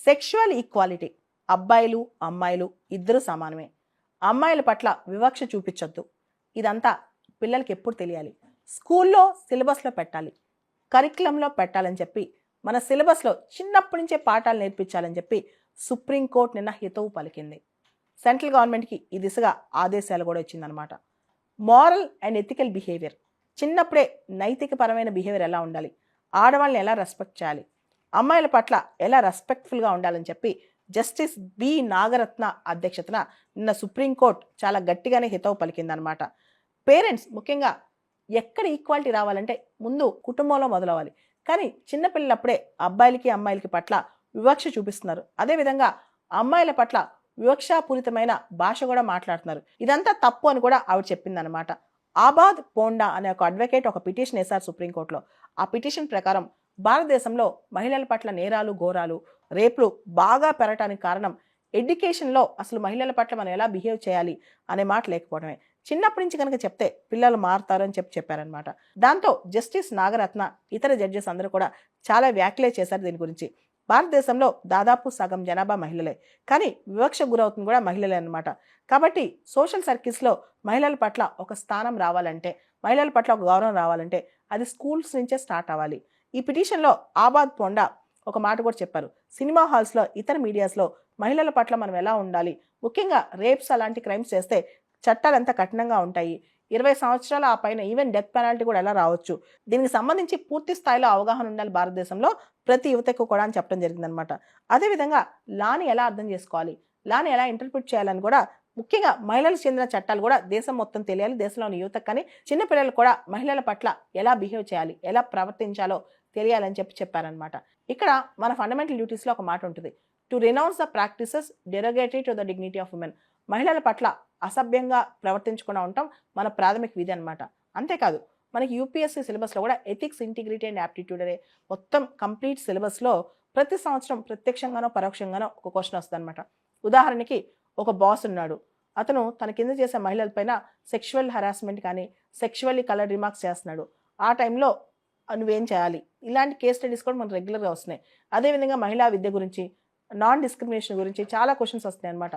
Sexual equality, అబ్బాయిలు అమ్మాయిలు ఇద్దరు సమానమే, అమ్మాయిల పట్ల వివక్ష చూపించొద్దు. ఇదంతా పిల్లలకి ఎప్పుడు తెలియాలి? స్కూల్లో సిలబస్లో పెట్టాలి, కరికులంలో పెట్టాలని చెప్పి, మన సిలబస్లో చిన్నప్పటి నుంచే పాఠాలు నేర్పించాలని చెప్పి సుప్రీంకోర్టు నిన్న హితవు పలికింది. సెంట్రల్ గవర్నమెంట్కి ఈ దిశగా ఆదేశాలు కూడా ఇచ్చిందనమాట. మారల్ అండ్ ఎథికల్ బిహేవియర్, చిన్నప్పుడే నైతికపరమైన బిహేవియర్ ఎలా ఉండాలి, ఆడవాళ్ళని ఎలా రెస్పెక్ట్ చేయాలి, అమ్మాయిల పట్ల ఎలా రెస్పెక్ట్ఫుల్గా ఉండాలని చెప్పి జస్టిస్ బి నాగరత్న అధ్యక్షతన నిన్న సుప్రీంకోర్టు చాలా గట్టిగానే హితవు పలికిందనమాట. పేరెంట్స్ ముఖ్యంగా ఎక్కడ ఈక్వాలిటీ రావాలంటే ముందు కుటుంబంలో మొదలవ్వాలి. కానీ చిన్నపిల్లలప్పుడే అబ్బాయిలకి అమ్మాయిలకి పట్ల వివక్ష చూపిస్తున్నారు. అదేవిధంగా అమ్మాయిల పట్ల వివక్షాపూరితమైన భాష కూడా మాట్లాడుతున్నారు. ఇదంతా తప్పు అని కూడా ఆవిడ చెప్పిందనమాట. ఆబాద్ పోండా అనే ఒక అడ్వకేట్ ఒక పిటిషన్ వేశారు సుప్రీంకోర్టులో. ఆ పిటిషన్ ప్రకారం భారతదేశంలో మహిళల పట్ల నేరాలు ఘోరాలు రేపులు బాగా పెరగటానికి కారణం ఎడ్యుకేషన్లో అసలు మహిళల పట్ల మనం ఎలా బిహేవ్ చేయాలి అనే మాట లేకపోవడమే. చిన్నప్పటి నుంచి కనుక చెప్తే పిల్లలు మారుతారు అని చెప్పారనమాట. దాంతో జస్టిస్ నాగరత్న ఇతర జడ్జెస్ అందరూ కూడా చాలా వ్యాఖ్యలే చేశారు దీని గురించి. భారతదేశంలో దాదాపు సగం జనాభా మహిళలే, కానీ వివక్ష గురవుతుంది కూడా మహిళలే అనమాట. కాబట్టి సోషల్ సర్కిల్స్లో మహిళల పట్ల ఒక స్థానం రావాలంటే, మహిళల పట్ల ఒక గౌరవం రావాలంటే అది స్కూల్స్ నుంచే స్టార్ట్ అవ్వాలి. ఈ పిటిషన్లో ఆబాద్ పోండా ఒక మాట కూడా చెప్పారు. సినిమా హాల్స్లో ఇతర మీడియాస్లో మహిళల పట్ల మనం ఎలా ఉండాలి, ముఖ్యంగా రేప్స్ అలాంటి క్రైమ్స్ చేస్తే చట్టాలు ఎంత కఠినంగా ఉంటాయి, 20 సంవత్సరాల ఆ పైన ఈవెన్ డెత్ పెనాల్టీ కూడా ఎలా రావచ్చు, దీనికి సంబంధించి పూర్తి స్థాయిలో అవగాహన ఉండాలి భారతదేశంలో ప్రతి యువతకు కూడా అని చెప్పడం జరిగిందనమాట. అదేవిధంగా లాని ఎలా అర్థం చేసుకోవాలి, లాని ఎలా ఇంటర్ప్రిట్ చేయాలని కూడా, ముఖ్యంగా మహిళలకు చెందిన చట్టాలు కూడా దేశం మొత్తం తెలియాలి. దేశంలోని యువతకు కానీ చిన్నపిల్లలు కూడా మహిళల పట్ల ఎలా బిహేవ్ చేయాలి, ఎలా ప్రవర్తించాలో తెలియాలని చెప్పారనమాట. ఇక్కడ మన ఫండమెంటల్ డ్యూటీస్లో ఒక మాట ఉంటుంది, to renounce the practices derogatory to the dignity of women. మహిళల పట్ల అసభ్యంగా ప్రవర్తించకుండా ఉండటం మన ప్రాథమిక విధి అనమాట. అంతేకాదు మనకి యూపీఎస్సీ సిలబస్లో కూడా ఎథిక్స్, ఇంటిగ్రిటీ అండ్ యాప్టిట్యూడ్ అనే మొత్తం కంప్లీట్ సిలబస్లో ప్రతి సంవత్సరం ప్రత్యక్షంగానో పరోక్షంగానో ఒక క్వశ్చన్ వస్తుంది అనమాట. ఉదాహరణకి ఒక బాస్ ఉన్నాడు, అతను తన కింద చేసే మహిళలపైన సెక్షువల్ హరాస్మెంట్ కానీ సెక్షువల్లీ కలర్ రిమార్క్స్ చేస్తున్నాడు. ఆ టైంలో నువ్వేం చేయాలి, ఇలాంటి కేస్ స్టడీస్ కూడా మనకు రెగ్యులర్గా వస్తున్నాయి. అదేవిధంగా మహిళా విద్య గురించి, నాన్ డిస్క్రిమినేషన్ గురించి చాలా క్వశ్చన్స్ వస్తున్నాయి అనమాట.